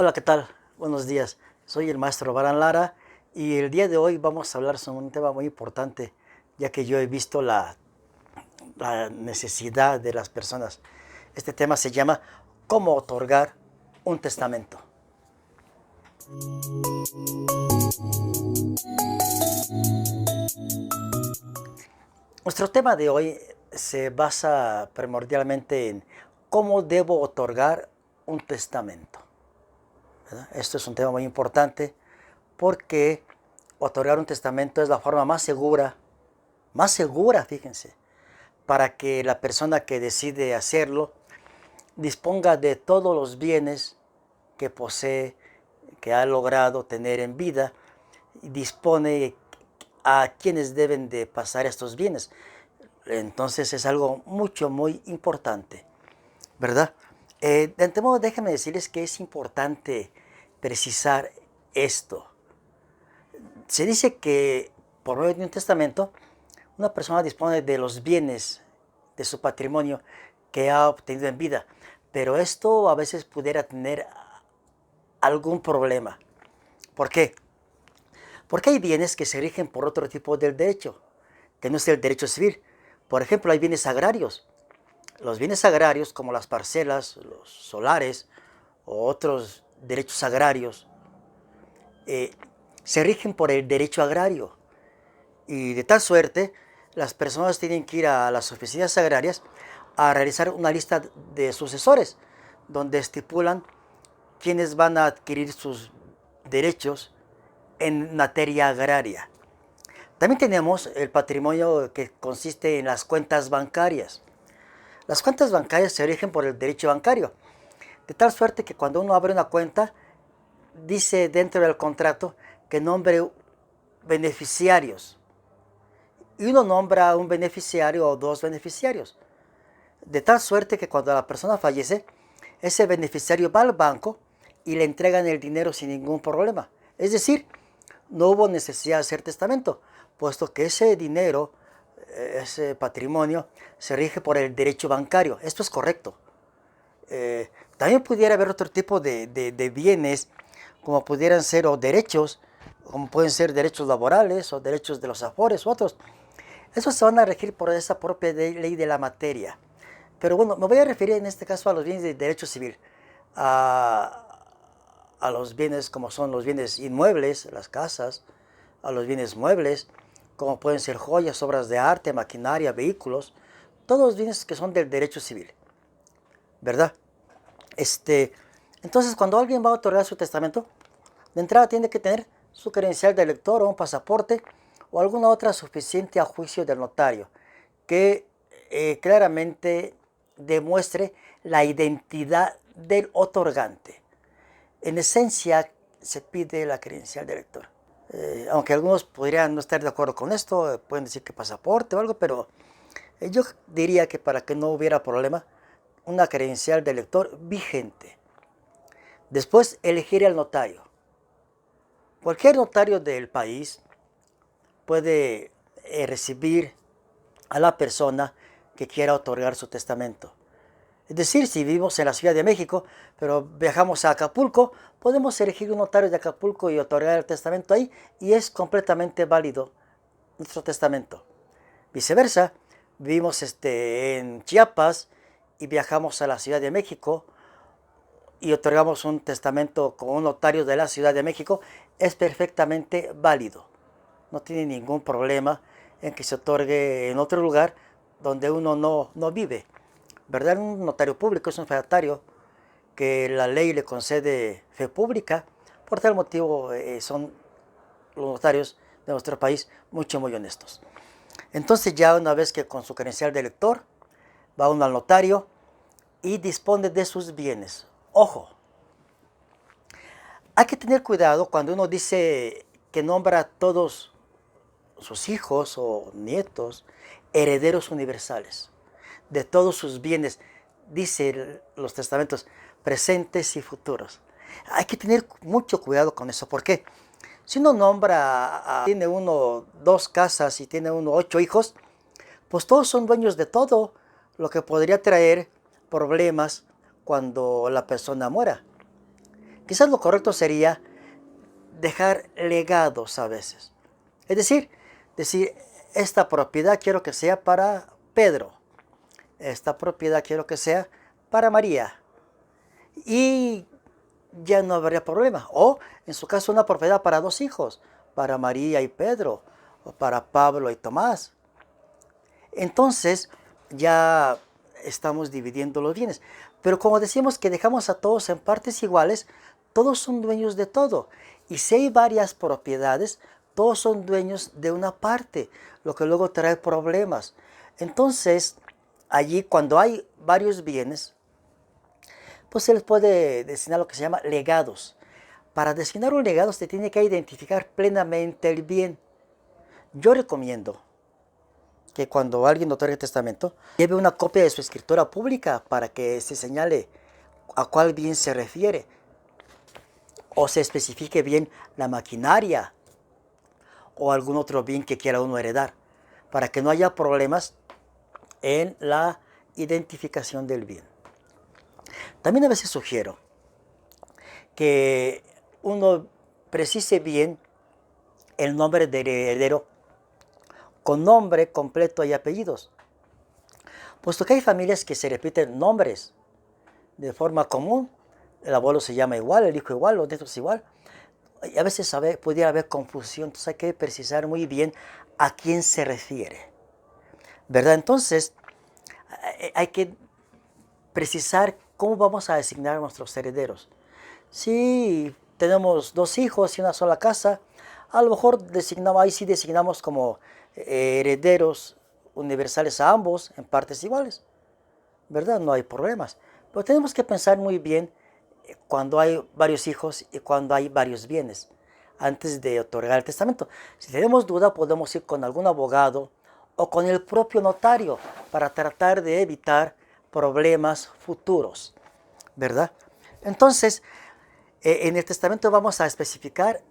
Hola, ¿qué tal? Buenos días. Soy el maestro Baran Lara y el día de hoy vamos a hablar sobre un tema muy importante, ya que yo he visto la necesidad de las personas. Este tema se llama ¿Cómo otorgar un testamento? Nuestro tema de hoy se basa primordialmente en cómo debo otorgar un testamento, ¿verdad? Esto es un tema muy importante porque otorgar un testamento es la forma más segura, fíjense, para que la persona que decide hacerlo disponga de todos los bienes que posee, que ha logrado tener en vida, y dispone a quienes deben de pasar estos bienes. Entonces es algo muy importante, ¿verdad? De antemano déjenme decirles que es importante precisar esto. Se dice que por medio de un testamento, una persona dispone de los bienes de su patrimonio que ha obtenido en vida, pero esto a veces pudiera tener algún problema. ¿Por qué? Porque hay bienes que se rigen por otro tipo de derecho, que no es el derecho civil. Por ejemplo, hay bienes agrarios. Los bienes agrarios, como las parcelas, los solares o otros derechos agrarios, eh, se rigen por el derecho agrario. Y de tal suerte, las personas tienen que ir a las oficinas agrarias a realizar una lista de sucesores, donde estipulan quiénes van a adquirir sus derechos en materia agraria. También tenemos el patrimonio que consiste en las cuentas bancarias. Las cuentas bancarias se rigen por el derecho bancario, de tal suerte que cuando uno abre una cuenta, dice dentro del contrato que nombre beneficiarios, y uno nombra un beneficiario o dos beneficiarios, de tal suerte que cuando la persona fallece, ese beneficiario va al banco y le entregan el dinero sin ningún problema. Es decir, no hubo necesidad de hacer testamento, puesto que ese dinero, ese patrimonio, se rige por el derecho bancario. Esto es correcto. También pudiera haber otro tipo de bienes, como pudieran ser o derechos, como pueden ser derechos laborales o derechos de los afores u otros. Esos se van a regir por esa propia ley de la materia. Pero bueno, me voy a referir en este caso a los bienes de derecho civil, a, a los bienes como son los bienes inmuebles, las casas, a los bienes muebles, como pueden ser joyas, obras de arte, maquinaria, vehículos, todos los bienes que son del derecho civil, ¿verdad? Este, entonces, cuando alguien va a otorgar su testamento, de entrada tiene que tener su credencial de elector o un pasaporte o alguna otra suficiente a juicio del notario que claramente demuestre la identidad del otorgante. En esencia, se pide la credencial de elector. Aunque algunos podrían no estar de acuerdo con esto, pueden decir que pasaporte o algo, pero yo diría que para que no hubiera problema, una credencial de elector vigente. Después, elegir al notario. Cualquier notario del país puede recibir a la persona que quiera otorgar su testamento. Es decir, si vivimos en la Ciudad de México, pero viajamos a Acapulco, podemos elegir un notario de Acapulco y otorgar el testamento ahí, y es completamente válido nuestro testamento. Viceversa, vivimos en Chiapas y viajamos a la Ciudad de México y otorgamos un testamento con un notario de la Ciudad de México, es perfectamente válido. No tiene ningún problema en que se otorgue en otro lugar donde uno no vive. ¿Verdad? Un notario público es un fedatario que la ley le concede fe pública. Por tal motivo son los notarios de nuestro país muy honestos. Entonces ya una vez que con su credencial de elector va uno al notario y dispone de sus bienes. Ojo, hay que tener cuidado cuando uno dice que nombra a todos sus hijos o nietos herederos universales de todos sus bienes, dice los testamentos presentes y futuros. Hay que tener mucho cuidado con eso. ¿Por qué? Si uno nombra, tiene uno 2 casas y tiene uno 8 hijos, pues todos son dueños de todo, lo que podría traer problemas cuando la persona muera. Quizás lo correcto sería dejar legados a veces. Es decir, esta propiedad quiero que sea para Pedro. Esta propiedad quiero que sea para María. Y ya no habría problema. O, en su caso, una propiedad para 2 hijos, para María y Pedro, o para Pablo y Tomás. Entonces, ya estamos dividiendo los bienes. Pero como decimos que dejamos a todos en partes iguales, todos son dueños de todo. Y si hay varias propiedades, todos son dueños de una parte, lo que luego trae problemas. Entonces, allí cuando hay varios bienes, pues se les puede designar lo que se llama legados. Para designar un legado se tiene que identificar plenamente el bien. Yo recomiendo que cuando alguien otorgue testamento, lleve una copia de su escritura pública para que se señale a cuál bien se refiere, o se especifique bien la maquinaria o algún otro bien que quiera uno heredar, para que no haya problemas en la identificación del bien. También a veces sugiero que uno precise bien el nombre del heredero con nombre completo y apellidos, puesto que hay familias que se repiten nombres de forma común. El abuelo se llama igual, el hijo igual, los nietos igual. Y a veces pudiera haber confusión, entonces hay que precisar muy bien a quién se refiere, ¿verdad? Entonces hay que precisar cómo vamos a designar a nuestros herederos. Si tenemos 2 hijos y una sola casa, a lo mejor ahí sí designamos como herederos universales a ambos en partes iguales, ¿verdad? No hay problemas. Pero tenemos que pensar muy bien cuando hay varios hijos y cuando hay varios bienes, antes de otorgar el testamento. Si tenemos duda, podemos ir con algún abogado o con el propio notario para tratar de evitar problemas futuros, ¿verdad? Entonces, en el testamento vamos a especificar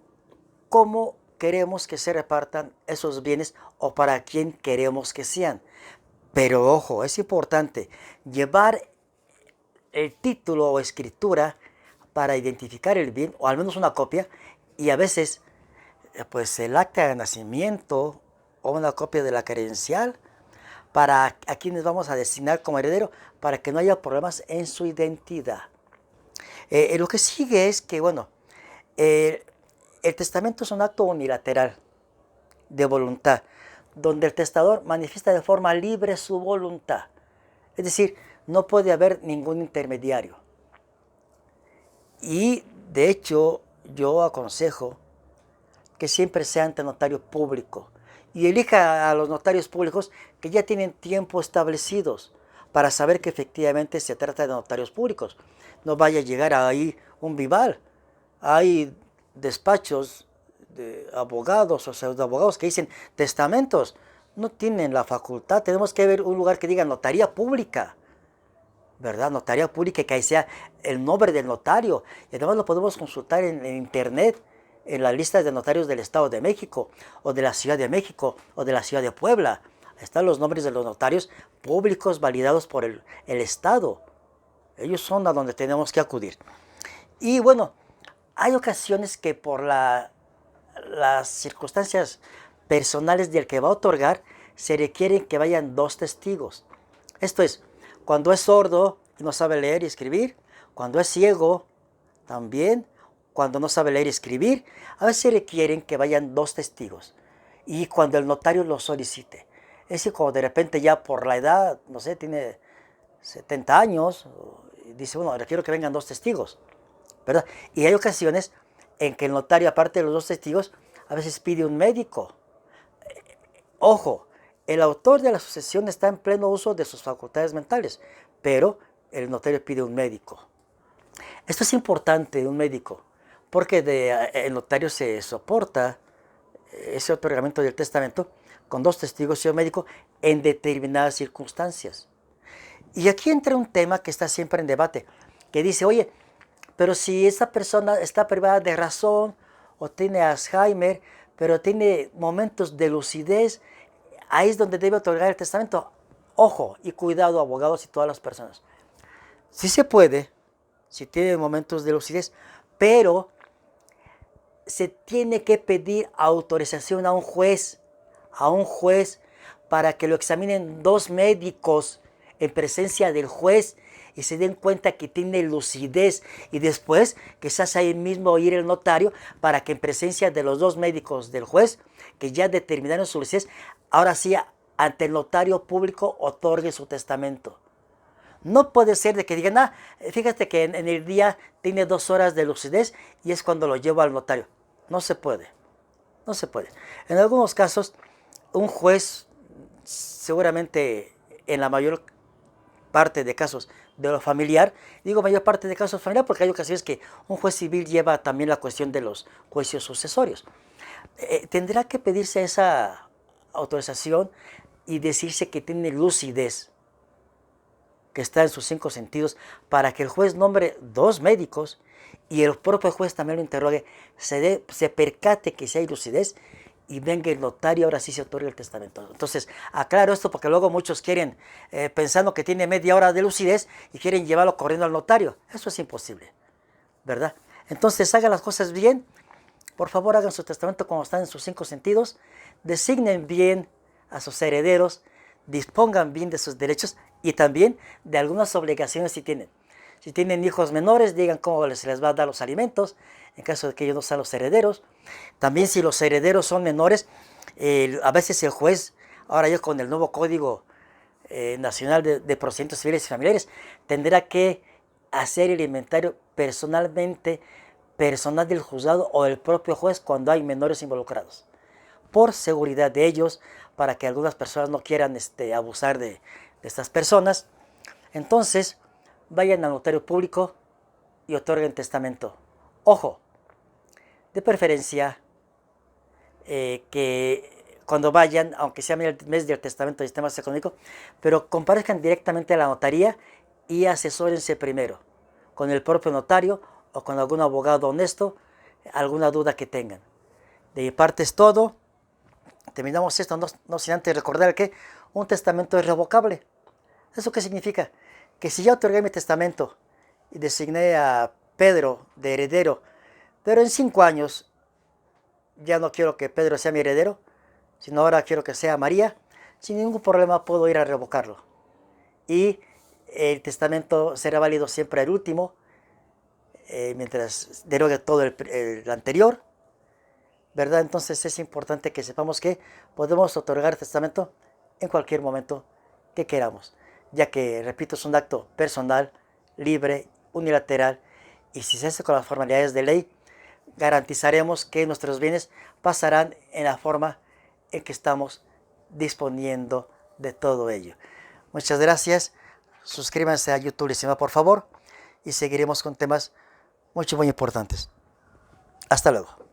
cómo queremos que se repartan esos bienes o para quién queremos que sean. Pero ojo, es importante llevar el título o escritura para identificar el bien, o al menos una copia, y a veces pues el acta de nacimiento o una copia de la credencial para a quienes vamos a designar como heredero, para que no haya problemas en su identidad. Lo que sigue es que, bueno, el testamento es un acto unilateral de voluntad, donde el testador manifiesta de forma libre su voluntad. Es decir, no puede haber ningún intermediario. Y de hecho, yo aconsejo que siempre sea ante notario público. Y elija a los notarios públicos que ya tienen tiempo establecidos para saber que efectivamente se trata de notarios públicos. No vaya a llegar ahí un vival. Hay despachos de abogados o pseudoabogados que dicen testamentos. No tienen la facultad. Tenemos que ver un lugar que diga notaría pública, ¿verdad? Notaría pública, que ahí sea el nombre del notario. Y además lo podemos consultar en internet, en las listas de notarios del Estado de México, o de la Ciudad de México, o de la Ciudad de Puebla. Están los nombres de los notarios públicos validados por el Estado. Ellos son a donde tenemos que acudir. Y bueno, hay ocasiones que por las circunstancias personales del que va a otorgar, se requieren que vayan 2 testigos. Esto es, cuando es sordo y no sabe leer y escribir, cuando es ciego también, cuando no sabe leer y escribir, a veces requieren que vayan 2 testigos. Y cuando el notario lo solicite. Es decir, cuando de repente ya por la edad, no sé, tiene 70 años, dice, bueno, requiero que vengan 2 testigos, ¿verdad? Y hay ocasiones en que el notario, aparte de los 2 testigos, a veces pide un médico. Ojo, el autor de la sucesión está en pleno uso de sus facultades mentales, pero el notario pide un médico. Esto es importante, un médico, porque el notario se soporta ese otorgamiento del testamento con 2 testigos y un médico en determinadas circunstancias. Y aquí entra un tema que está siempre en debate, que dice, oye, pero si esa persona está privada de razón o tiene Alzheimer, pero tiene momentos de lucidez, ahí es donde debe otorgar el testamento. Ojo y cuidado, abogados y todas las personas. Sí se puede, si tiene momentos de lucidez, pero se tiene que pedir autorización a un juez para que lo examinen dos médicos en presencia del juez y se den cuenta que tiene lucidez, y después quizás ahí mismo ir el notario para que en presencia de los dos médicos del juez que ya determinaron su lucidez, ahora sí ante el notario público otorgue su testamento. No puede ser de que digan, fíjate que en el día tiene 2 horas de lucidez y es cuando lo llevo al notario. No se puede, no se puede. En algunos casos, un juez, seguramente en la mayor parte de casos de lo familiar, digo mayor parte de casos familiar porque hay ocasiones que un juez civil lleva también la cuestión de los juicios sucesorios. Tendrá que pedirse esa autorización y decirse que tiene lucidez, que está en sus 5 sentidos, para que el juez nombre 2 médicos y el propio juez también lo interrogue, se percate que si hay lucidez y venga el notario, ahora sí se otorga el testamento. Entonces, aclaro esto porque luego muchos quieren, pensando que tiene media hora de lucidez y quieren llevarlo corriendo al notario. Eso es imposible, ¿verdad? Entonces, hagan las cosas bien. Por favor, hagan su testamento cuando están en sus 5 sentidos. Designen bien a sus herederos. Dispongan bien de sus derechos y también de algunas obligaciones si tienen. Si tienen hijos menores, digan cómo se les va a dar los alimentos, en caso de que ellos no sean los herederos. También si los herederos son menores, a veces el juez, ahora ya con el nuevo Código Nacional de Procedimientos Civiles y Familiares, tendrá que hacer el inventario personalmente, personal del juzgado o del propio juez cuando hay menores involucrados, por seguridad de ellos, para que algunas personas no quieran abusar de estas personas. Entonces, vayan al notario público y otorguen testamento. Ojo, de preferencia que cuando vayan, aunque sea el mes del testamento del sistema económico, pero comparezcan directamente a la notaría y asesórense primero con el propio notario o con algún abogado honesto, alguna duda que tengan. De mi parte es todo. Terminamos esto, no sin antes recordar que un testamento es revocable. ¿Eso qué significa? Que si ya otorgué mi testamento y designé a Pedro de heredero, pero en 5 años ya no quiero que Pedro sea mi heredero, sino ahora quiero que sea María, sin ningún problema puedo ir a revocarlo. Y el testamento será válido siempre el último, mientras derogue todo el anterior, ¿verdad? Entonces es importante que sepamos que podemos otorgar testamento en cualquier momento que queramos, ya que, repito, es un acto personal, libre, unilateral, y si se hace con las formalidades de ley, garantizaremos que nuestros bienes pasarán en la forma en que estamos disponiendo de todo ello. Muchas gracias. Suscríbanse a YouTube, por favor, y seguiremos con temas muy importantes. Hasta luego.